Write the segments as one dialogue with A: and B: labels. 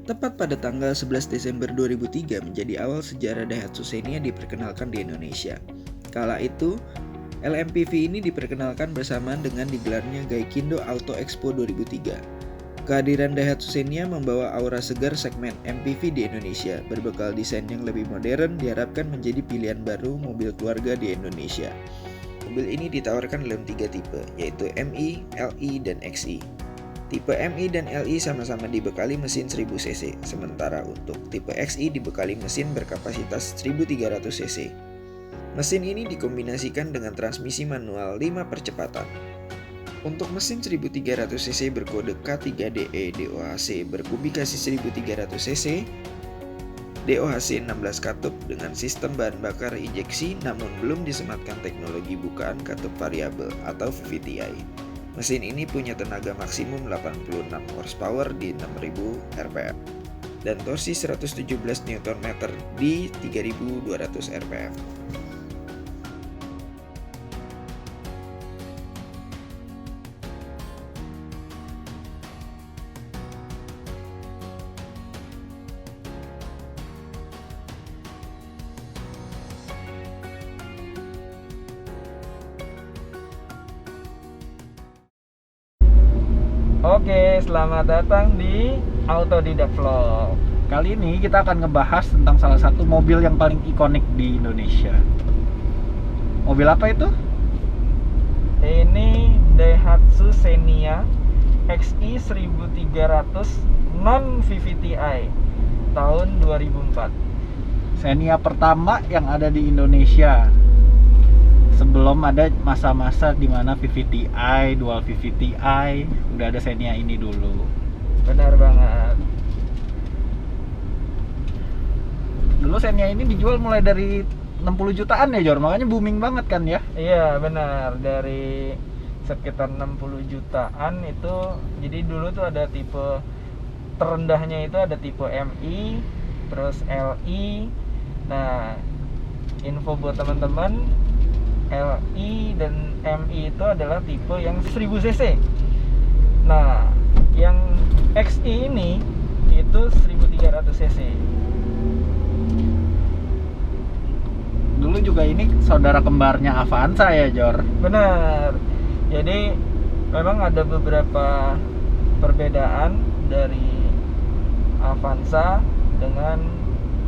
A: Tepat pada tanggal 11 Desember 2003 menjadi awal sejarah Daihatsu Xenia diperkenalkan di Indonesia. Kala itu, LMPV ini diperkenalkan bersamaan dengan digelarnya Gaikindo Auto Expo 2003. Kehadiran Daihatsu Xenia membawa aura segar segmen MPV di Indonesia. Berbekal desain yang lebih modern, diharapkan menjadi pilihan baru mobil keluarga di Indonesia. Mobil ini ditawarkan dalam 3 tipe, yaitu MI, LI, dan XI. Tipe MI dan LI sama-sama dibekali mesin 1000 cc, sementara untuk tipe XI dibekali mesin berkapasitas 1300 cc. Mesin ini dikombinasikan dengan transmisi manual 5 percepatan. Untuk mesin 1300 cc berkode K3DE DOHC berkubikasi 1300 cc, DOHC 16 katup dengan sistem bahan bakar injeksi namun belum disematkan teknologi bukaan katup variabel atau VVTi. Mesin ini punya tenaga maksimum 86 horsepower di 6000 rpm dan torsi 117 Nm di 3200 rpm.
B: Oke, selamat datang di Autodidak Vlog.
C: Kali ini kita akan ngebahas tentang salah satu mobil yang paling ikonik di Indonesia. Mobil apa itu?
B: Ini Daihatsu Xenia XI 1300 non VVTi tahun 2004.
C: Xenia pertama yang ada di Indonesia. Sebelum ada masa-masa di mana VVTi, dual VVTi, udah ada Xenia ini dulu.
B: Benar banget.
C: Dulu Xenia ini dijual mulai dari 60 jutaan ya, Jor. Makanya booming banget kan ya?
B: Iya, benar. Dari sekitar 60 jutaan itu. Jadi dulu tuh ada tipe terendahnya itu ada tipe MI, terus LI. Nah, info buat teman-teman, LI dan MI itu adalah tipe yang 1000 cc. Nah, yang XI ini itu 1300 cc.
C: Dulu juga ini saudara kembarnya Avanza ya, Jor?
B: Benar. Jadi memang ada beberapa perbedaan dari Avanza dengan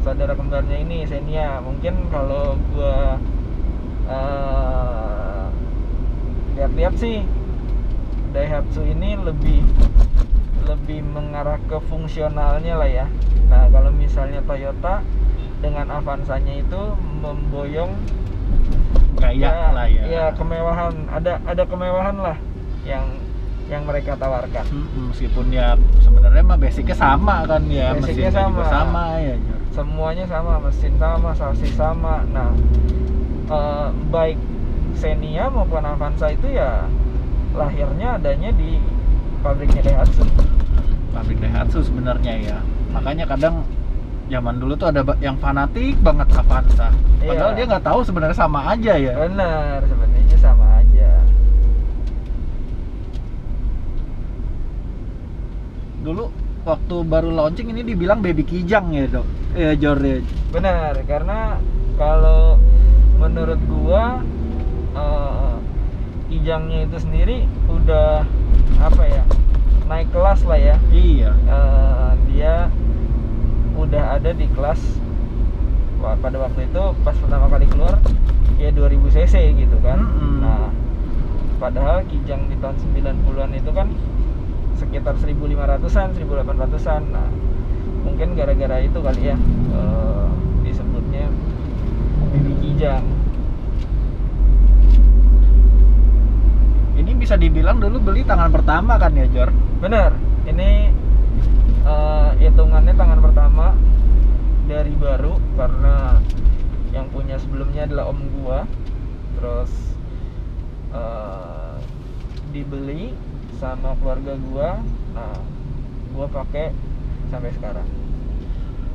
B: saudara kembarnya ini, Xenia. Mungkin kalau gua lihat-lihat sih Daihatsu ini lebih mengarah ke fungsionalnya lah ya. Nah, kalau misalnya Toyota dengan Avanzanya itu memboyong
C: Kayak lah ya.
B: Ya, kemewahan, ada kemewahan lah yang mereka tawarkan.
C: Meskipun ya sebenarnya mah basicnya sama kan ya,
B: Basicnya
C: mesinnya juga
B: sama.
C: sama ya, Jor.
B: Semuanya sama, mesin sama, sasis sama. Nah, baik Xenia maupun Avanza itu ya lahirnya adanya di pabriknya Daihatsu.
C: Pabrik Daihatsu sebenarnya ya. Makanya kadang zaman dulu tuh ada yang fanatik banget Avanza. Padahal
B: Iya.
C: dia nggak tahu sebenarnya sama aja ya.
B: Benar, sebenarnya sama aja.
C: Dulu waktu baru launching ini dibilang baby kijang ya, Dok. Ya, Jor ya.
B: Benar, karena kalau menurut gua Kijangnya itu sendiri udah apa ya, naik kelas lah ya.
C: Iya.
B: Dia udah ada di kelas pada waktu itu pas pertama kali keluar ya 2000 cc gitu kan. Nah, padahal Kijang di tahun 90-an itu kan sekitar 1500-an, 1800-an. Nah, mungkin gara-gara itu kali ya disebutnya baby Kijang.
C: Ini bisa dibilang dulu beli tangan pertama kan ya, Jor?
B: Bener, ini hitungannya tangan pertama dari baru karena yang punya sebelumnya adalah om gua. Terus dibeli sama keluarga gua. Nah, gua pakai sampai sekarang.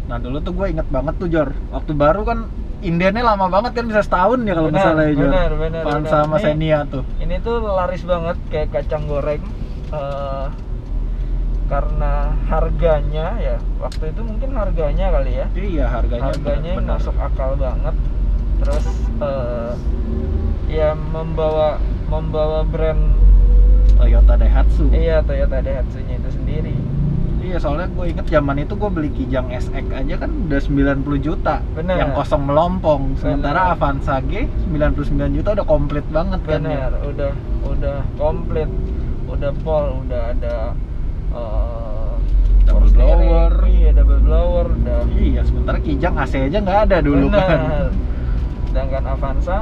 C: Nah dulu tuh gue inget banget tuh, Jor. Waktu baru kan Indiannya lama banget kan, bisa setahun ya kalau misalnya ya, Jor.
B: Bener.
C: Avanza sama Xenia tuh.
B: Ini tuh laris banget kayak kacang goreng. karena harganya ya, waktu itu mungkin harganya kali ya,
C: Iya, harganya
B: yang
C: benar-benar.
B: masuk akal banget. Terus ya membawa brand
C: Toyota Daihatsu.
B: Toyota Daihatsu-nya itu sendiri.
C: Iya, soalnya gue inget zaman itu gue beli Kijang SX aja kan udah 90 juta.
B: Bener.
C: Yang kosong melompong. Sementara
B: Bener.
C: Avanza G 99 juta udah komplit banget kan ya.
B: Benar, udah komplit, udah pol, udah ada
C: Double
B: power steering,
C: blower.
B: iya double blower, udah
C: Iya, sementara Kijang AC aja nggak ada dulu kan.
B: benar. Sedangkan Avanza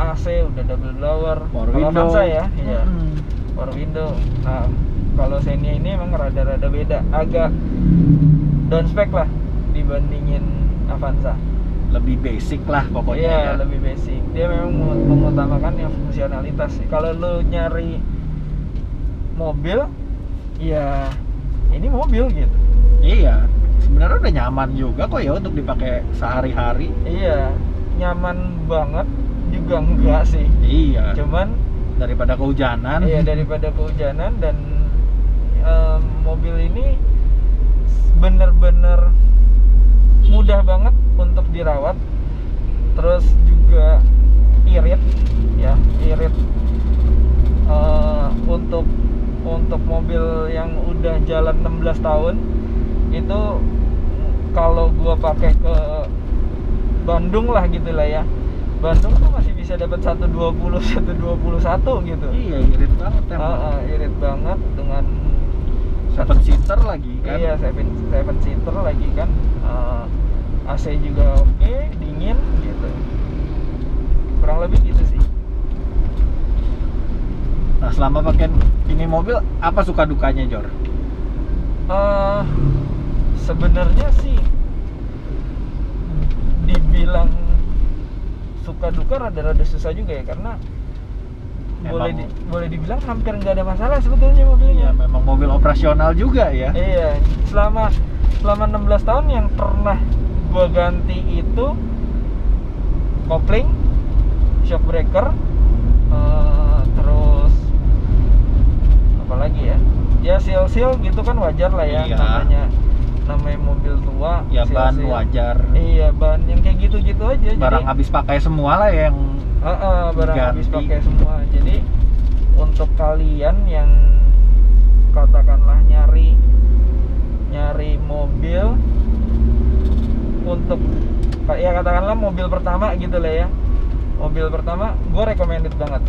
B: AC udah double blower.
C: Power
B: Kalau
C: window.
B: Avanza ya, iya.
C: Mm-mm.
B: Power window. Nah, kalau Xenia ini emang rada-rada beda, agak down spec lah dibandingin Avanza.
C: Lebih basic lah pokoknya
B: Iya,
C: ya.
B: lebih basic. Dia memang mengutamakan yang fungsionalitas sih. Kalau lu nyari mobil, ya ini mobil gitu.
C: Iya, sebenarnya udah nyaman juga kok ya untuk dipakai sehari-hari.
B: Iya, nyaman banget juga enggak sih.
C: Iya,
B: Cuman
C: daripada kehujanan.
B: iya daripada kehujanan, dan mobil ini bener-bener mudah banget untuk dirawat. Terus juga irit ya, irit untuk mobil yang udah jalan 16 tahun itu, kalau gua pakai ke Bandung lah gitu lah ya, Bandung tuh masih bisa dapat 120 121 gitu.
C: Iya, irit banget emang.
B: Irit banget dengan
C: 7 seater lagi kan.
B: iya, seven seater lagi kan. AC juga oke, dingin gitu. Kurang lebih gitu sih.
C: Nah, selama pakai ini mobil, apa suka dukanya, Jor?
B: Sebenarnya sih dibilang suka duka rada-rada susah juga ya, karena boleh dibilang hampir nggak ada masalah sebetulnya
C: Iya,
B: mobilnya.
C: memang mobil operasional juga ya.
B: Iya, selama 16 tahun yang pernah gua ganti itu kopling, shock breaker, terus apa lagi ya? Ya seal gitu kan wajar lah ya,
C: Iya.
B: namanya mobil tua.
C: Ya, ban
B: seal-seal.
C: wajar.
B: Iya, ban yang kayak gitu-gitu aja.
C: Barang
B: jadi,
C: habis pakai semua lah yang
B: barang habis
C: diganti.
B: pakai semua. Jadi untuk kalian yang katakanlah nyari mobil untuk ya katakanlah mobil pertama gitu lah ya, mobil pertama gue recommended banget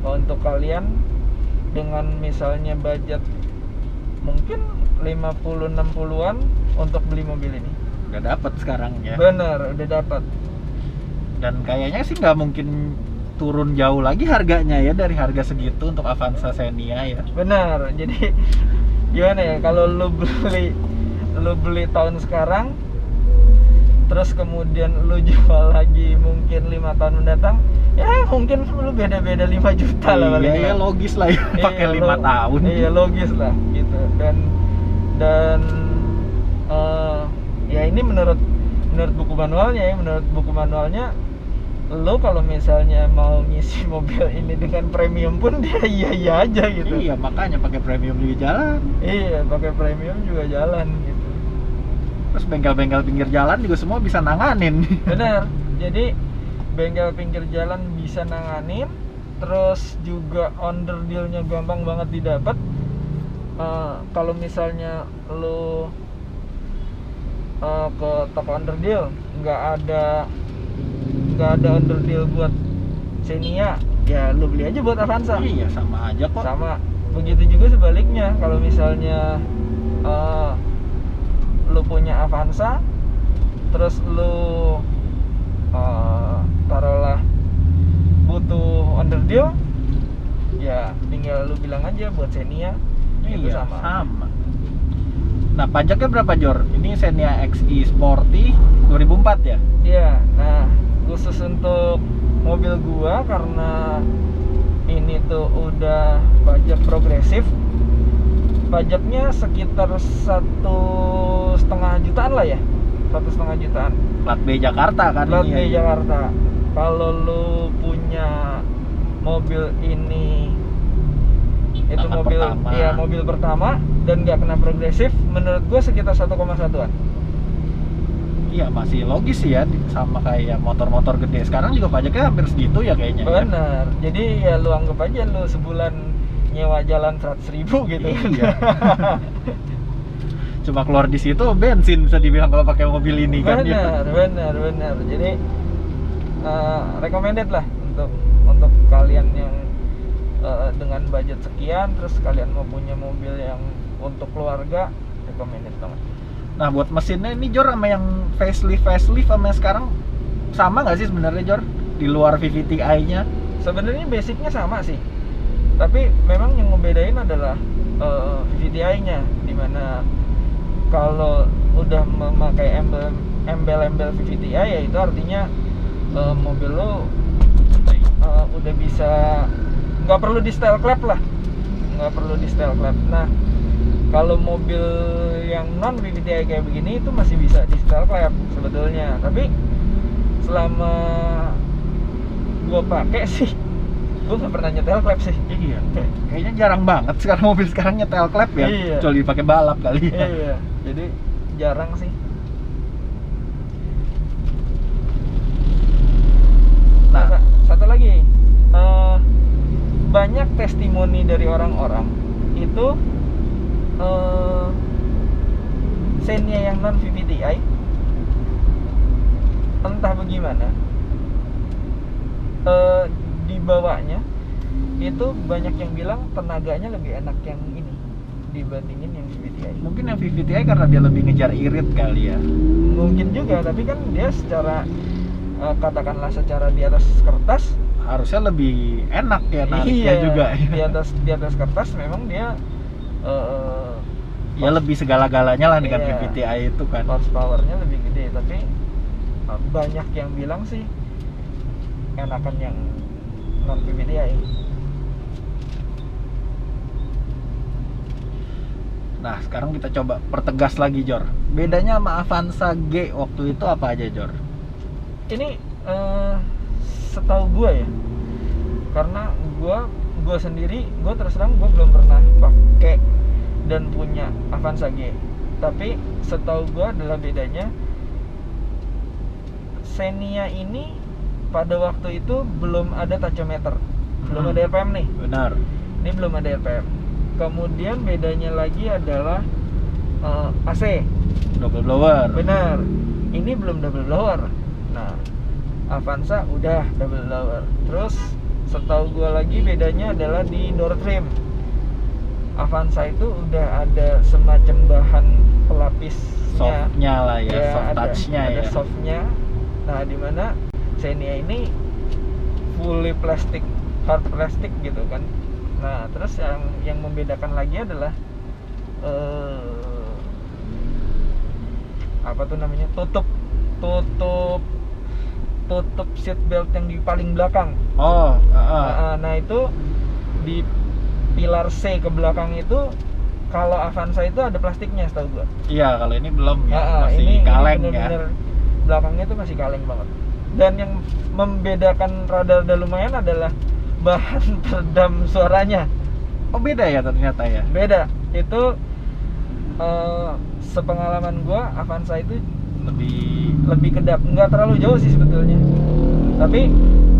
B: untuk kalian dengan misalnya budget mungkin 50-60an untuk beli mobil ini.
C: udah dapat sekarang ya.
B: Bener, udah dapat.
C: Dan kayaknya sih nggak mungkin turun jauh lagi harganya ya dari harga segitu untuk Avanza Xenia ya.
B: Bener, jadi gimana ya, kalau lu beli tahun sekarang terus kemudian lu jual lagi mungkin 5 tahun mendatang, ya mungkin lu beda-beda 5 juta lah paling.
C: Iya, ya logis lah ya, pakai 5 tahun.
B: Iya, logis lah gitu. Dan ya ini menurut buku manualnya ya, menurut buku manualnya lo kalau misalnya mau ngisi mobil ini dengan premium pun dia iya aja gitu.
C: Iya, makanya pakai premium juga jalan.
B: Iya, pakai premium juga jalan gitu.
C: Terus bengkel-bengkel pinggir jalan juga semua bisa nanganin.
B: Benar. Jadi bengkel pinggir jalan bisa nanganin, terus juga under deal-nya gampang banget didapat. Kalau misalnya lo ke toko under deal nggak ada under deal buat Xenia, ya lo beli aja buat Avanza.
C: Iya, sama aja kok.
B: Sama. Begitu juga sebaliknya, kalau misalnya lu punya Avanza terus lu taruhlah butuh under deal, ya tinggal lu bilang aja buat Xenia. Itu
C: Iya,
B: sama.
C: Nah, pajaknya berapa, Jor? Ini Xenia XI Sporty 2004 ya?
B: Iya, nah khusus untuk mobil gua karena ini tuh udah pajak progresif, pajaknya sekitar 1,5 jutaan lah ya, 1,5 jutaan.
C: Plat B Jakarta kan
B: Plat
C: ini
B: B
C: ya?
B: Jakarta. Kalau lu punya mobil ini Itu
C: Angkat
B: mobil,
C: pertama.
B: iya mobil pertama dan nggak kena progresif. Menurut gue sekitar 1,1an.
C: Iya masih logis sih ya, sama kayak motor-motor gede. Sekarang juga pajaknya hampir segitu ya kayaknya. Ya?
B: Bener. Jadi ya lu anggap aja lu sebulan nyewa jalan 100.000 gitu.
C: Iya. Cuma keluar di situ bensin bisa dibilang kalau pakai mobil ini kan.
B: Bener. Jadi recommended lah untuk kalian yang dengan budget sekian, terus kalian mau punya mobil yang untuk keluarga, recommended banget.
C: Nah buat mesinnya ini Jor, sama yang facelift sama yang sekarang sama nggak sih sebenarnya Jor? Di luar VVTi-nya?
B: Sebenarnya basicnya sama sih, tapi memang yang membedain adalah VVTi-nya, dimana kalau udah memakai embel-embel VVTi ya itu artinya mobil lo udah bisa, nggak perlu di style clap lah, nggak perlu di style clap. Nah kalau mobil yang non VVTi kayak begini itu masih bisa di style clap sebetulnya, tapi selama gue pakai sih gue nggak pernah nyetel clap sih.
C: Iya. Kayaknya jarang banget sekarang mobil sekarang nyetel clap ya.
B: Iya.
C: Kecuali pakai balap kali ya.
B: Iya, jadi jarang sih.
C: Nah,
B: satu lagi, banyak testimoni dari orang-orang itu Xenia yang non VVTi entah bagaimana dibawanya itu banyak yang bilang tenaganya lebih enak yang ini dibandingin yang VVTi.
C: mungkin yang VVTi karena dia lebih ngejar irit kali ya.
B: Mungkin juga, tapi kan dia secara katakanlah secara di atas kertas
C: Harusnya lebih enak ya nariknya juga.
B: di atas kertas memang dia
C: Ya lebih segala-galanya lah dengan
B: Iya.
C: VVTi itu kan.
B: horsepowernya lebih gede, tapi banyak yang bilang sih enakan yang non VVTi.
C: Nah sekarang kita coba pertegas lagi Jor. Bedanya sama Avanza G waktu itu apa aja Jor?
B: Ini setahu gue ya, karena gue sendiri, gue terus terang gue belum pernah pakai dan punya Avanza G, tapi setahu gue adalah bedanya Xenia ini pada waktu itu belum ada tachometer, belum ada RPM nih.
C: Benar.
B: Ini belum ada RPM. Kemudian bedanya lagi adalah AC.
C: Double blower.
B: Benar. Ini belum double blower. Nah, Avanza udah double blower. Terus setahu gua lagi bedanya adalah di door trim. Avanza itu udah ada semacam bahan pelapisnya,
C: Softnya lah ya, soft
B: ada,
C: touchnya
B: ada
C: ya.
B: softnya. Nah, dimana Xenia ini fully plastik, hard plastik gitu kan. Nah, terus yang membedakan lagi adalah apa tuh namanya, tutup seat belt yang di paling belakang.
C: Oh,
B: Nah itu di pilar C ke belakang itu, kalau Avanza itu ada plastiknya setahu gua.
C: iya kalau ini belum ya, masih
B: ini
C: kaleng
B: bener-bener
C: ya.
B: belakangnya itu masih kaleng banget. Dan yang membedakan rada-rada lumayan adalah bahan peredam suaranya.
C: Oh beda ya ternyata ya.
B: Beda. Itu sepengalaman gua Avanza itu lebih kedap, nggak terlalu jauh sih sebetulnya. Tapi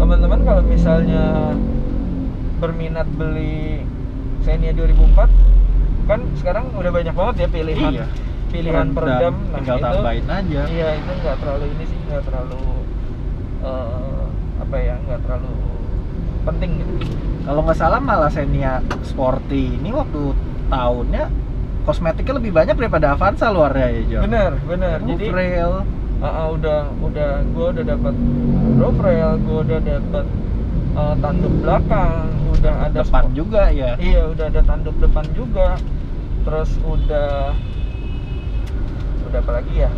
B: teman-teman kalau misalnya berminat beli Xenia 2004, kan sekarang udah banyak banget ya pilihan.
C: Iya.
B: Pilihan peredam. Nah,
C: tinggal
B: itu
C: tambahin aja.
B: iya, itu nggak terlalu ini sih, nggak terlalu nggak terlalu penting gitu.
C: Kalau nggak salah malah Xenia Sporty ini waktu tahunnya kosmetiknya lebih banyak daripada Avanza luarnya ya Jo.
B: Bener. Jadi
C: rail.
B: gue udah dapat roof rail, gue udah dapat tanduk belakang, udah ada
C: depan juga ya.
B: Iya, udah ada tanduk depan juga. Terus udah apa lagi ya?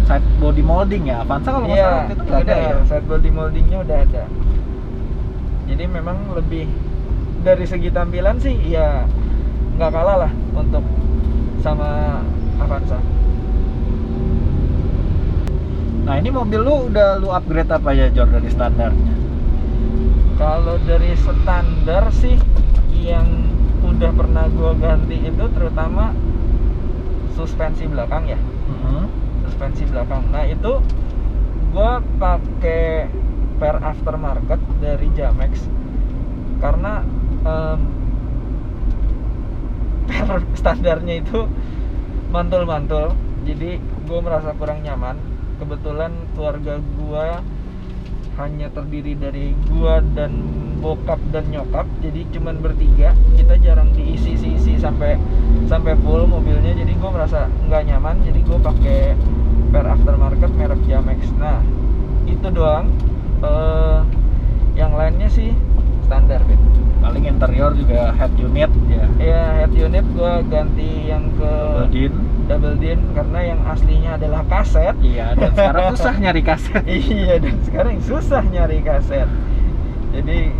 C: Side body molding ya. Avanza kalau nggak salah waktu itu nggak ada ya.
B: Side body moldingnya udah ada. Jadi memang lebih dari segi tampilan sih ya nggak kalah lah untuk sama Avanza.
C: Nah ini mobil lu udah lu upgrade apa ya Jor dari standarnya?
B: Kalau dari standar sih yang udah pernah gue ganti itu terutama suspensi belakang ya. Suspensi belakang. Nah itu gue pakai per aftermarket dari Jamex karena per standarnya itu mantul-mantul, jadi gue merasa kurang nyaman. Kebetulan keluarga gue hanya terdiri dari gue dan bokap dan nyokap, jadi cuman bertiga, kita jarang diisi sampai full mobilnya, jadi gue merasa nggak nyaman, jadi gue pakai per aftermarket merek Jamex. Nah itu doang, yang lainnya sih standar gitu.
C: Paling interior juga head unit ya.
B: Ya head unit gue ganti yang ke double din karena yang aslinya adalah kaset.
C: Iya, dan sekarang susah nyari kaset.
B: Iya, dan sekarang susah nyari kaset. Jadi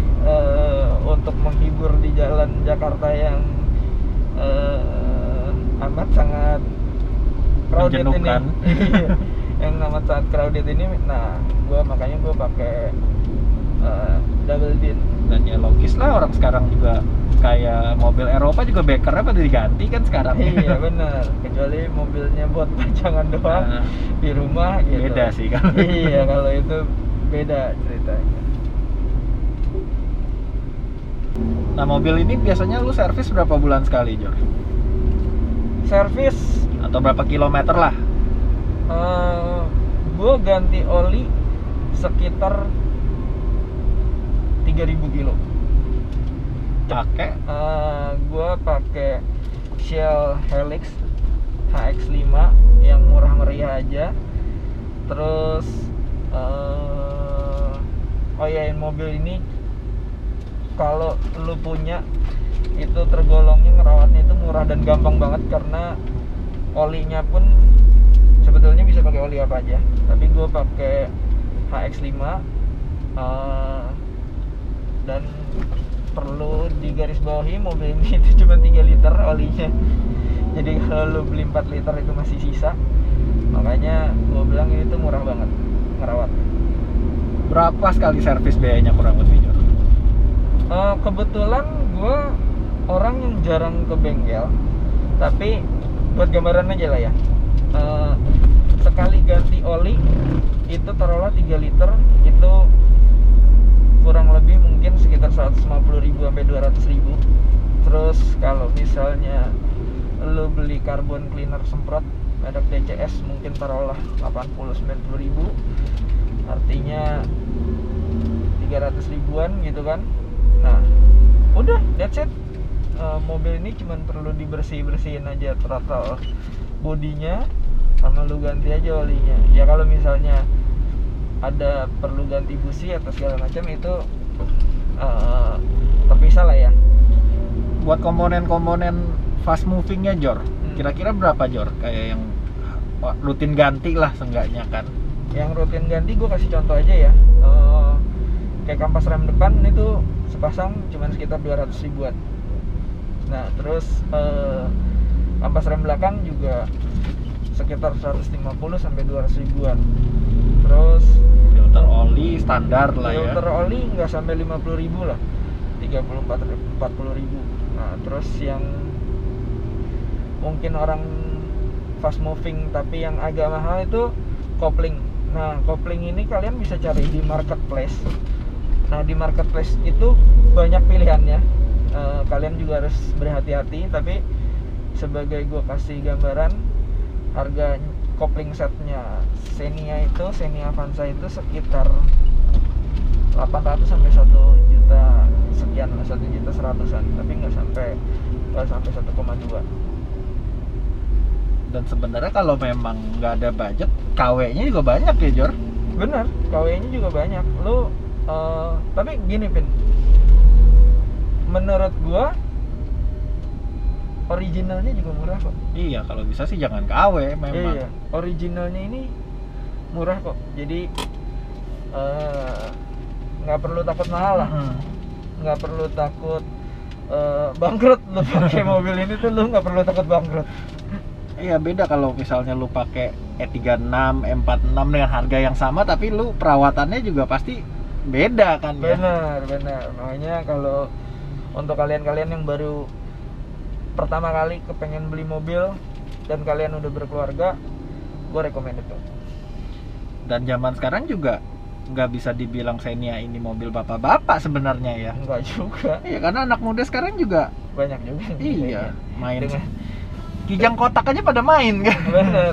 B: untuk menghibur di jalan Jakarta yang amat sangat crowded ini, yang amat sangat crowded ini, nah makanya gue pakai double din.
C: Dan ya logis lah, orang sekarang juga kayak mobil Eropa juga bekernya pada diganti kan sekarang.
B: Iya benar, kecuali mobilnya buat pajangan doang di rumah gitu.
C: Beda sih kalau
B: iya kalau itu beda ceritanya.
C: Nah mobil ini biasanya lu servis berapa bulan sekali, Jor?
B: Servis
C: atau berapa kilometer lah?
B: Gue ganti oli sekitar 3.000 kilo.
C: Pakai?
B: Gue pakai Shell Helix HX5 yang murah meriah aja. Terus mobil ini kalau lu punya itu tergolongnya ngerawatnya itu murah dan gampang banget karena olinya pun sebetulnya bisa pakai oli apa aja. Tapi gue pakai HX5 dan perlu digarisbawahi mobil ini itu cuma 3 liter olinya. Jadi kalau lu beli 4 liter itu masih sisa. Makanya gue bilang ini tuh murah banget ngerawat.
C: Berapa sekali servis biayanya kurang lebih, Jor?
B: Kebetulan gue orang yang jarang ke bengkel, tapi buat gambaran aja lah ya, sekali ganti oli itu taruhlah 3 liter itu kurang lebih mungkin sekitar 150.000 sampai 200.000. Terus kalau misalnya lo beli carbon cleaner semprot merek DCS mungkin taruhlah 80-90.000, artinya 300 ribuan gitu kan. Nah udah that's it. Mobil ini cuma perlu dibersihin aja throttle bodinya sama lu ganti aja olinya. Ya kalau misalnya ada perlu ganti busi atau segala macam itu terpisah lah ya.
C: Buat komponen-komponen fast movingnya, Jor, kira-kira berapa, Jor? Kayak yang rutin ganti lah seenggaknya kan.
B: Yang rutin ganti gue kasih contoh aja ya, kayak kampas rem depan itu sepasang cuma sekitar 200 ribuan. Nah terus kampas rem belakang juga sekitar 150 sampai 200 ribuan. Terus
C: filter oli standar lah ya.
B: Filter oli nggak sampai 50.000 lah, 40.000. Nah terus yang mungkin orang fast moving tapi yang agak mahal itu kopling. Nah kopling ini kalian bisa cari di marketplace. Nah di marketplace itu banyak pilihannya. Kalian juga harus berhati-hati, tapi sebagai gue kasih gambaran, harga kopling setnya Xenia Avanza itu sekitar 800 sampai 1 juta sekian, 1.100.000-an, tapi nggak sampai 1,2.
C: Dan sebenarnya kalau memang nggak ada budget, KW-nya juga banyak ya, Jor?
B: Bener, KW-nya juga banyak. Lu tapi gini Pin, menurut gua originalnya juga murah kok.
C: Iya, kalau bisa sih jangan KW memang.
B: Iya, originalnya ini murah kok. Jadi nggak perlu takut mahal lah. Nggak perlu takut bangkrut. Lu pakai mobil ini tuh lu nggak perlu takut bangkrut.
C: Iya, beda kalau misalnya lu pakai E36, M46 dengan harga yang sama tapi lu perawatannya juga pasti beda kan ya.
B: Benar. Makanya kalau untuk kalian-kalian yang baru pertama kali kepengen beli mobil dan kalian udah berkeluarga, gue recommend itu.
C: Dan zaman sekarang juga nggak bisa dibilang Xenia ini mobil bapak-bapak sebenarnya ya.
B: Enggak juga,
C: Iya, karena anak muda sekarang juga
B: banyak juga yang
C: iya
B: bilangnya.
C: main
B: Dengan
C: kijang kotak aja pada main kan.
B: bener,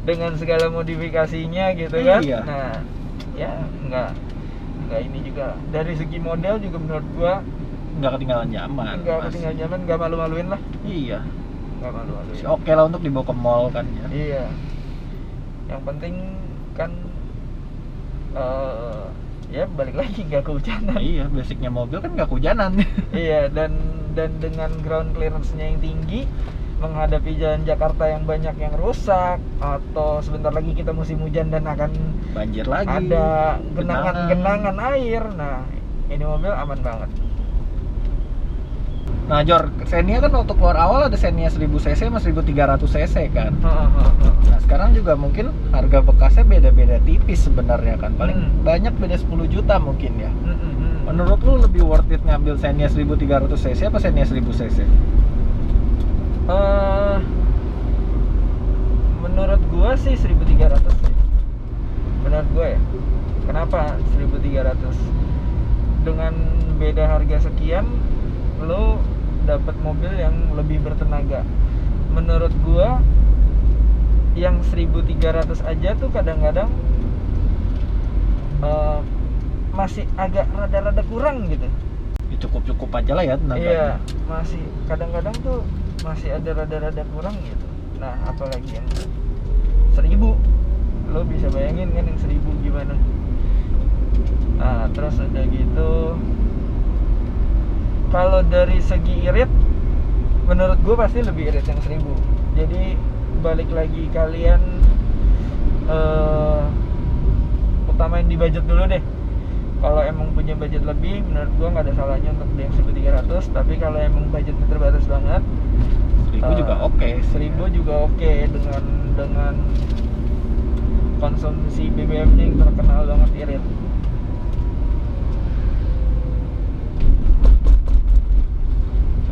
B: dengan segala modifikasinya gitu kan.
C: Iya.
B: Nah, ya enggak ini juga dari segi model juga menurut gua
C: Nggak ketinggalan zaman.
B: enggak
C: Mas.
B: ketinggalan zaman, enggak malu-maluin lah.
C: Iya.
B: Enggak malu-maluin.
C: Oke lah untuk dibawa ke mall kan ya.
B: Iya. Yang penting kan ya balik lagi nggak kehujanan.
C: Iya, basicnya mobil kan nggak kehujanan.
B: Iya, dan dengan ground clearance-nya yang tinggi, menghadapi jalan Jakarta yang banyak yang rusak, atau sebentar lagi kita musim hujan dan akan
C: Banjir lagi.
B: ada genangan air. Nah, ini mobil aman banget.
C: Nah, Jor, Xenia kan waktu keluar awal ada Xenia 1000 cc sama 1300 cc kan. Nah, sekarang juga mungkin harga bekasnya beda-beda tipis sebenarnya kan. Paling banyak beda 10 juta mungkin ya. Menurut lu lebih worth it ngambil Xenia 1300 cc apa Xenia 1000 cc?
B: Menurut gua sih 1300 sih. Menurut gua ya. Kenapa 1300? Dengan beda harga sekian, lo dapat mobil yang lebih bertenaga. Menurut gua yang 1300 aja tuh kadang-kadang masih agak rada-rada kurang gitu.
C: Ya, cukup-cukup aja lah ya tenaganya.
B: Iya, masih kadang-kadang tuh masih ada rada-rada kurang gitu. Nah, apalagi yang 1000, lo bisa bayangin kan yang 1000 gimana. Nah, terus udah gitu, kalau dari segi irit, menurut gue pasti lebih irit yang 1000. Jadi balik lagi kalian utamain di budget dulu deh. Kalau emang punya budget lebih, menurut gue nggak ada salahnya untuk beli yang 1300. Tapi kalau emang budgetnya terbatas banget,
C: 1000 juga oke.
B: 1000 juga oke dengan konsumsi BBM-nya yang terkenal banget irit.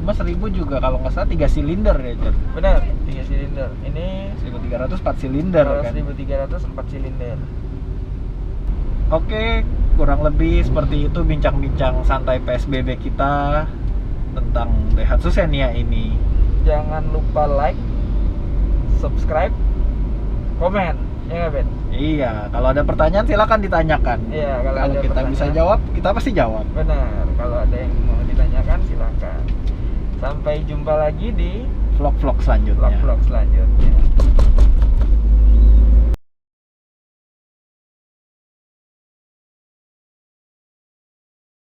C: Cuma 1000 juga kalau nggak salah 3 silinder ya, Jor.
B: Benar, 3 silinder. Ini
C: 1300 4 silinder
B: kalau
C: kan.
B: 1300 4 silinder.
C: Oke, kurang lebih seperti itu bincang-bincang santai PSBB kita tentang Daihatsu Xenia ini.
B: Jangan lupa like, subscribe, komen, ya nggak Ben?
C: Iya, kalau ada pertanyaan silakan ditanyakan.
B: Iya, kalau
C: Kalau
B: ada
C: kita bisa
B: pertanyaan.
C: jawab, kita pasti jawab.
B: Benar, kalau ada yang mau ditanyakan silakan. Sampai jumpa lagi di
C: Vlog-vlog selanjutnya.
B: vlog-vlog selanjutnya.